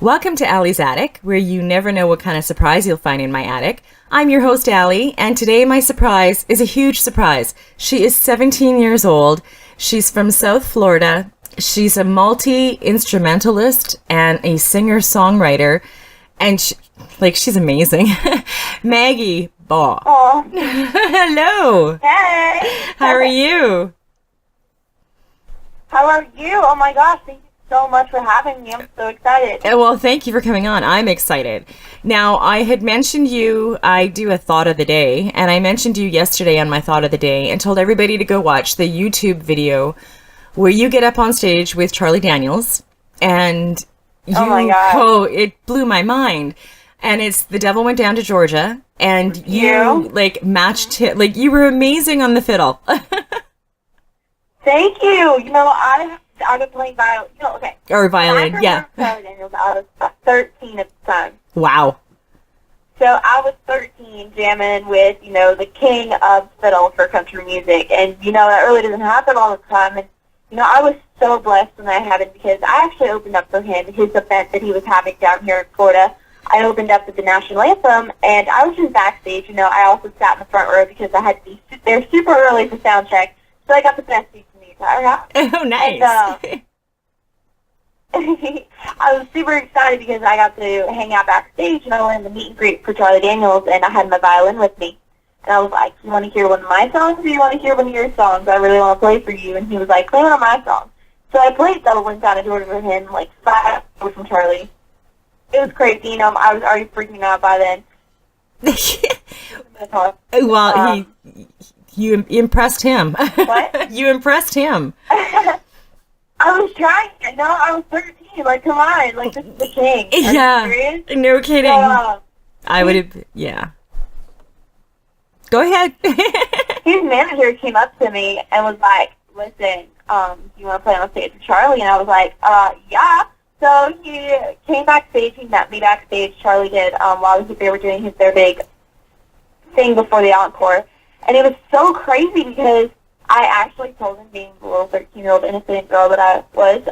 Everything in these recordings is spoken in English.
Welcome to Allie's Attic, where you never know what kind of surprise you'll find in my attic. I'm your host, Allie, and today my surprise is a huge surprise. She is 17 years old. She's from South Florida. She's a multi-instrumentalist and a singer-songwriter, and she's amazing. Maggie Baugh. Oh. Hello. Hey. How are you? How are you? Oh my gosh, thank you so much for having me. I'm so excited. Well, thank you for coming on. I'm excited. Now, I had mentioned you, I do a thought of the day, and I mentioned you yesterday on my thought of the day and told everybody to go watch the YouTube video where you get up on stage with Charlie Daniels, and oh my God. it blew my mind. And it's The Devil Went Down to Georgia, and you matched it. Like, you were amazing on the fiddle. Thank you. You know, I've been playing violin. Or violin, yeah. Charlie Daniels, I was 13 at the time. Wow. So I was 13 jamming with, the king of fiddle for country music. And, that really doesn't happen all the time. And, I was so blessed when that happened because I actually opened up for him, his event that he was having down here in Florida. I opened up with the national anthem, and I was just backstage. I also sat in the front row because I had to be there super early for sound check. So I got the best seats in the entire house. Oh, nice. And, I was super excited because I got to hang out backstage, and I went in the meet and greet for Charlie Daniels, and I had my violin with me. And I was like, you want to hear one of my songs, or you want to hear one of your songs? I really want to play for you. And he was like, play one of my songs. So I played Devil Went Down to Georgia for him, 5 hours from Charlie. It was crazy. I was already freaking out by then. Well, you impressed him. What? You impressed him. I was trying. No, I was 13. Come on. This is the king. Are you serious? No kidding. I would have, yeah. Go ahead. His manager came up to me and was like, listen, you want to play on stage with Charlie? And I was like, yeah. So he came backstage. He met me backstage. Charlie did while they were doing their big thing before the encore. And it was so crazy because I actually told him, being the little 13-year-old innocent girl that I was,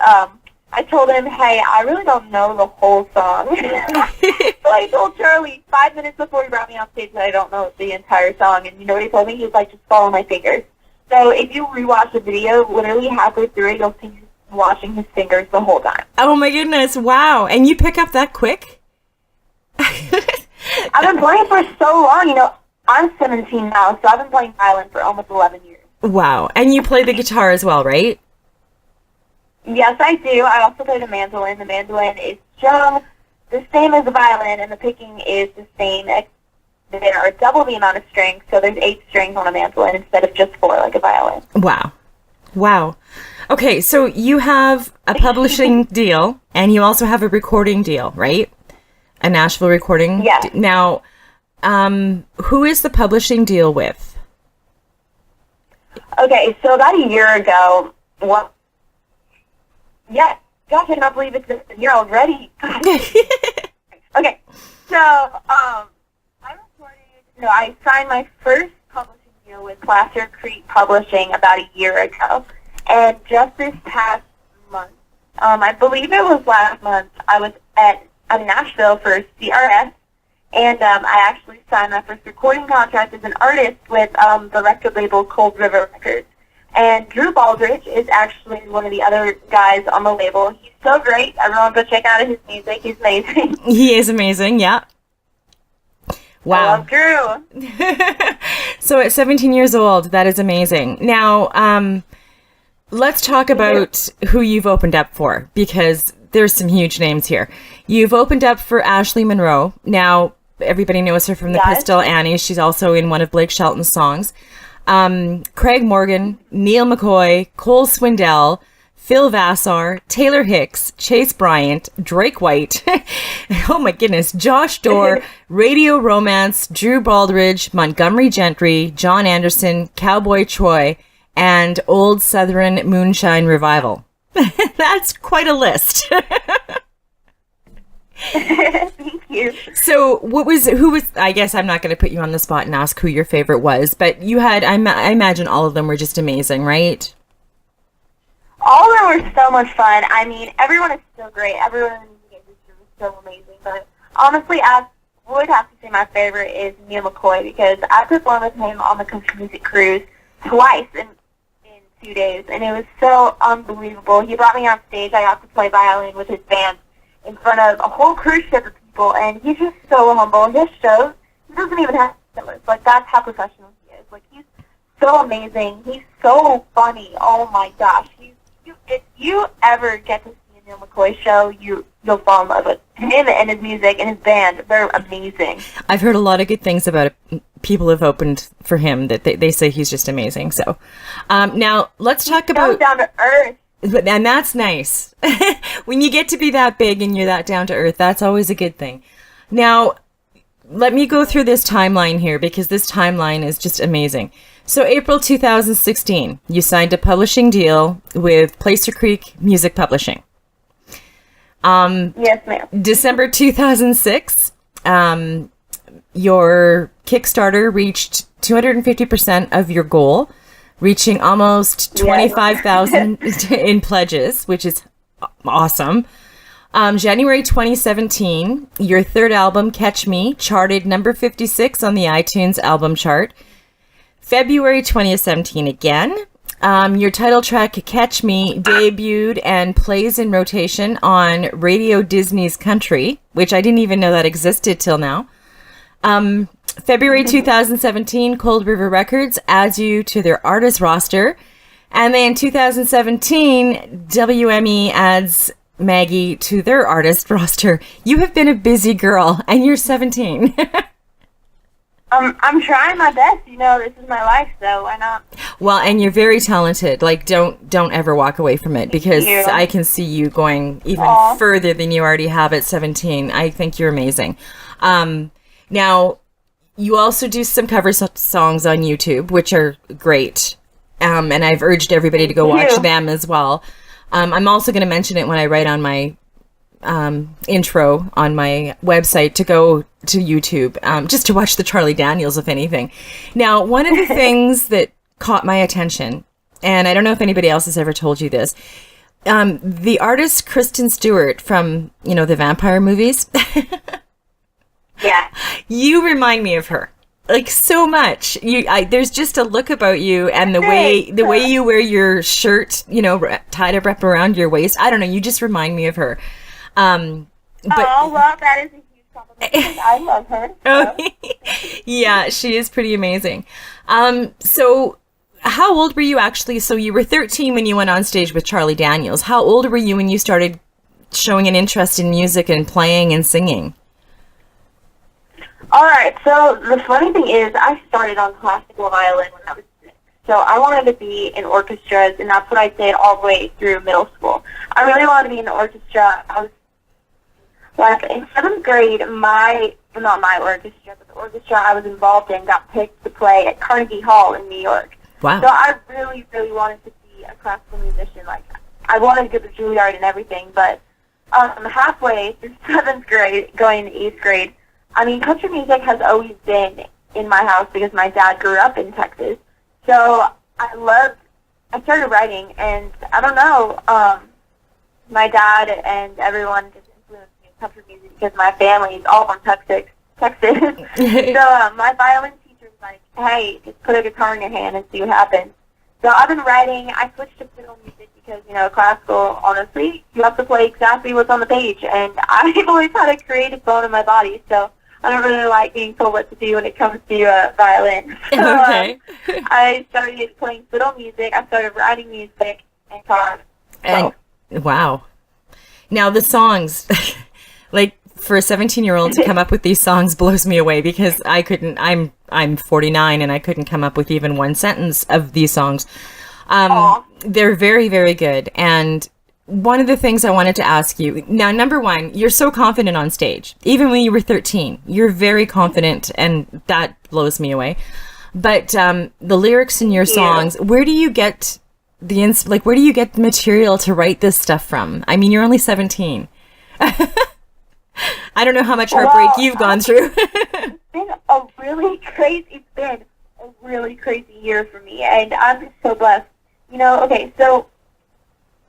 I told him, hey, I really don't know the whole song. So I told Charlie 5 minutes before he brought me on stage that I don't know the entire song. And you know what he told me? He was like, just follow my fingers. So if you rewatch the video, literally halfway through it, you'll see him watching his fingers the whole time. Oh my goodness, wow. And you pick up that quick? I've been playing for so long. I'm 17 now, so I've been playing violin for almost 11 years. Wow. And you play the guitar as well, right? Yes, I do. I also play the mandolin. The mandolin is strung the same as the violin, and the picking is the same. There are double the amount of strings, so there's 8 strings on a mandolin instead of just 4 like a violin. Wow. Wow. Okay, so you have a publishing deal, and you also have a recording deal, right? A Nashville recording? Yeah. Now, who is the publishing deal with? Okay, so about a year ago, gosh, I cannot believe it's been a year already. Okay, so, I signed my first publishing deal with Placer Creek Publishing about a year ago, and just this past month, I believe it was last month, I was at Nashville for CRS, and I actually signed my first recording contract as an artist with the record label Cold River Records. And Drew Baldridge is actually one of the other guys on the label. He's so great. Everyone go check out his music. He's amazing. He is amazing, yeah. Wow. I love Drew. So at 17 years old, that is amazing. Now, let's talk about who you've opened up for, because there's some huge names here. You've opened up for Ashley Monroe. Now, everybody knows her from the Pistol Annies. She's also in one of Blake Shelton's songs. Craig Morgan, Neil McCoy, Cole Swindell, Phil Vassar, Taylor Hicks, Chase Bryant, Drake White, oh my goodness, Josh Dorr, Radio Romance, Drew Baldridge, Montgomery Gentry, John Anderson, Cowboy Troy, and Old Southern Moonshine Revival. That's quite a list. Thank you. So who was, I guess I'm not going to put you on the spot and ask who your favorite was, but you had, I imagine all of them were just amazing, right? All of them were so much fun. I mean, everyone is so great. Everyone in the music industry was so amazing. But honestly, I would have to say my favorite is Neil McCoy, because I performed with him on the country music cruise twice in 2 days, and it was so unbelievable. He brought me on stage. I got to play violin with his band in front of a whole cruise ship of people, and he's just so humble. His shows, he doesn't even have to. Like, that's how professional he is. Like, he's so amazing. He's so funny. Oh my gosh. If you ever get to see a Neil McCoy show, you'll fall in love with him and his music and his band. They're amazing. I've heard a lot of good things about it. People have opened for him that they say he's just amazing. So now let's talk about down to earth. And that's nice. When you get to be that big and you're that down to earth, that's always a good thing. Now, let me go through this timeline here, because this timeline is just amazing. So April 2016, you signed a publishing deal with Placer Creek Music Publishing. Yes, ma'am. December 2006, your Kickstarter reached 250% of your goal, reaching almost 25,000 in pledges, which is awesome. January 2017, your third album, Catch Me, charted number 56 on the iTunes album chart. February 2017 again, your title track, Catch Me, debuted and plays in rotation on Radio Disney's Country, which I didn't even know that existed till now. February 2017, Cold River Records adds you to their artist roster. And then in 2017, WME adds Maggie to their artist roster. You have been a busy girl, and you're 17. I'm trying my best. This is my life, so why not? Well, and you're very talented. Like, don't ever walk away from it, because I can see you going even further than you already have at 17. I think you're amazing. Now, you also do some cover songs on YouTube, which are great. And I've urged everybody to go watch them as well. I'm also going to mention it when I write on my intro on my website to go to YouTube, just to watch the Charlie Daniels, if anything. Now, one of the things that caught my attention, and I don't know if anybody else has ever told you this, the artist Kristen Stewart from, the vampire movies. Yeah. You remind me of her. Like, so much. There's just a look about you, and the way you wear your shirt, tied up around your waist. I don't know. You just remind me of her. Well, that is a huge compliment. I love her. So. Yeah, she is pretty amazing. So how old were you actually? So you were 13 when you went on stage with Charlie Daniels. How old were you when you started showing an interest in music and playing and singing? All right, so the funny thing is I started on classical violin when I was 6. So I wanted to be in orchestras, and that's what I did all the way through middle school. I really wanted to be in the orchestra. I was in 7th grade, not my orchestra, but the orchestra I was involved in got picked to play at Carnegie Hall in New York. Wow. So I really, really wanted to be a classical musician. Like, I wanted to go to Juilliard and everything, but halfway through 7th grade, going into 8th grade, country music has always been in my house because my dad grew up in Texas. So I started writing, and I don't know, my dad and everyone just influenced me in country music because my family is all from Texas. So my violin teacher was like, hey, just put a guitar in your hand and see what happens. So I've been writing. I switched to fiddle music because, classical, honestly, you have to play exactly what's on the page, and I've always had a creative bone in my body, so I don't really like being told what to do when it comes to violin. So Okay. I started playing fiddle music. I started writing music and guitar. And wow. Now the songs, like, for a 17-year-old to come up with these songs blows me away, because I couldn't. I'm 49 and I couldn't come up with even one sentence of these songs. They're very, very good. And one of the things I wanted to ask you now, number one, you're so confident on stage. Even when you were 13, you're very confident, and that blows me away. But the lyrics in your songs, where do you get where do you get the material to write this stuff from? You're only 17. I don't know how much heartbreak you've gone through. It's been a really crazy year for me, and I'm just so blessed. Okay, so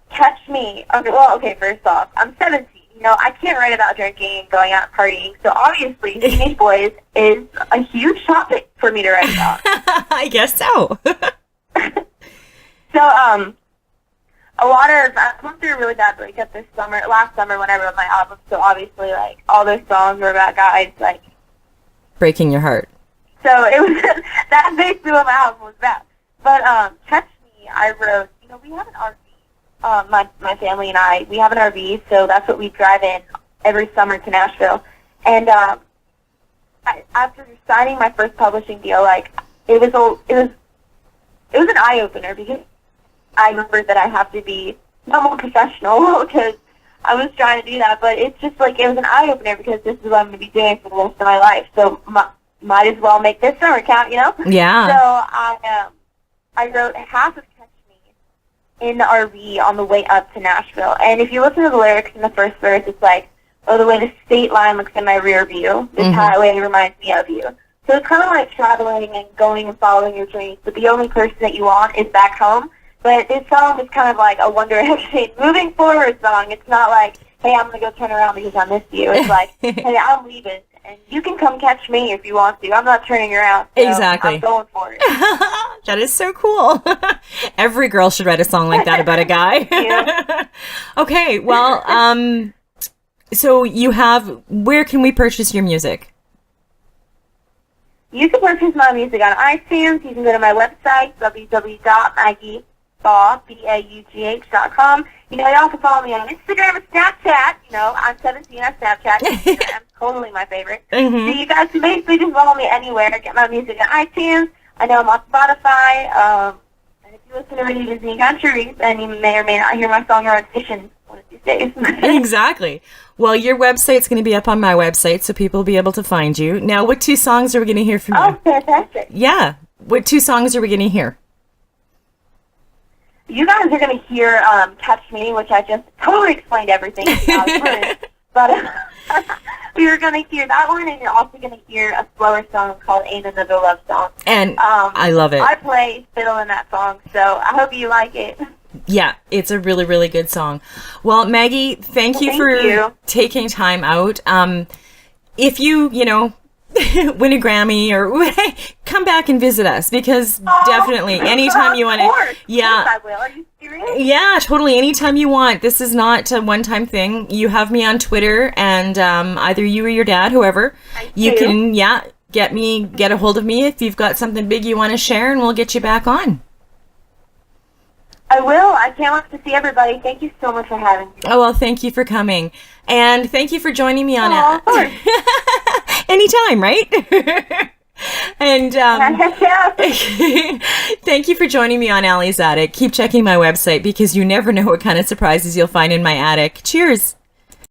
Catch Me. Okay, first off, I'm 17. I can't write about drinking and going out and partying. So obviously, teenage boys is a huge topic for me to write about. I guess so. So, I went through a really bad breakup last summer when I wrote my album. So obviously, like, all those songs were about guys, like, breaking your heart. So it was, that's basically what my album was about. But, Catch Me, I wrote, we have an RV. My family and I, we have an RV, so that's what we drive in every summer to Nashville. And after signing my first publishing deal, like, it was an eye opener because I remembered that I have to be more professional because I was trying to do that. But it's just like it was an eye opener because this is what I'm going to be doing for the rest of my life. So might as well make this summer count, Yeah. So I wrote half of in the RV on the way up to Nashville. And if you listen to the lyrics in the first verse, it's like, oh, the way the state line looks in my rear view, this highway reminds me of you. So it's kind of like traveling and going and following your dreams, but the only person that you want is back home. But this song is kind of like a Wonder Egg moving forward song. It's not like, hey, I'm going to go turn around because I missed you. It's like, hey, I'm leaving. And you can come catch me if you want to. I'm not turning around. So exactly. I'm going for it. That is so cool. Every girl should write a song like that about a guy. Yeah. Okay, well, so where can we purchase your music? You can purchase my music on iTunes. You can go to my website, www.maggiebaugh, BAUGH.com. You also follow me on Instagram and Snapchat. I'm 17 on Snapchat. Instagram's totally my favorite. So you guys can basically just follow me anywhere. Get my music on iTunes. I know I'm on Spotify. And if you listen to Radio Disney Country, then you may or may not hear my song or audition one of these days. Exactly. Well, your website's going to be up on my website, so people will be able to find you. Now, what 2 songs are we going to hear from you? Oh, fantastic. Yeah. What 2 songs are we going to hear? You guys are going to hear Catch Me, which I just totally explained everything. But we were going to hear that one, and you're also going to hear a slower song called Ain't Another Love Song. And I love it. I play fiddle in that song, so I hope you like it. Yeah, it's a really, really good song. Well, Maggie, thank you taking time out. If you win a Grammy or come back and visit us because definitely anytime you want to. Yeah, of course I will. Are you serious? Yeah, totally. Anytime you want. This is not a one-time thing. You have me on Twitter, and either you or your dad, whoever, you can get a hold of me if you've got something big you want to share, and we'll get you back on. I will. I can't wait to see everybody. Thank you so much for having me. Oh, well, thank you for coming. And thank you for joining me on it. Of course. Anytime, right? And thank you for joining me on Allie's Attic. Keep checking my website because you never know what kind of surprises you'll find in my attic. Cheers.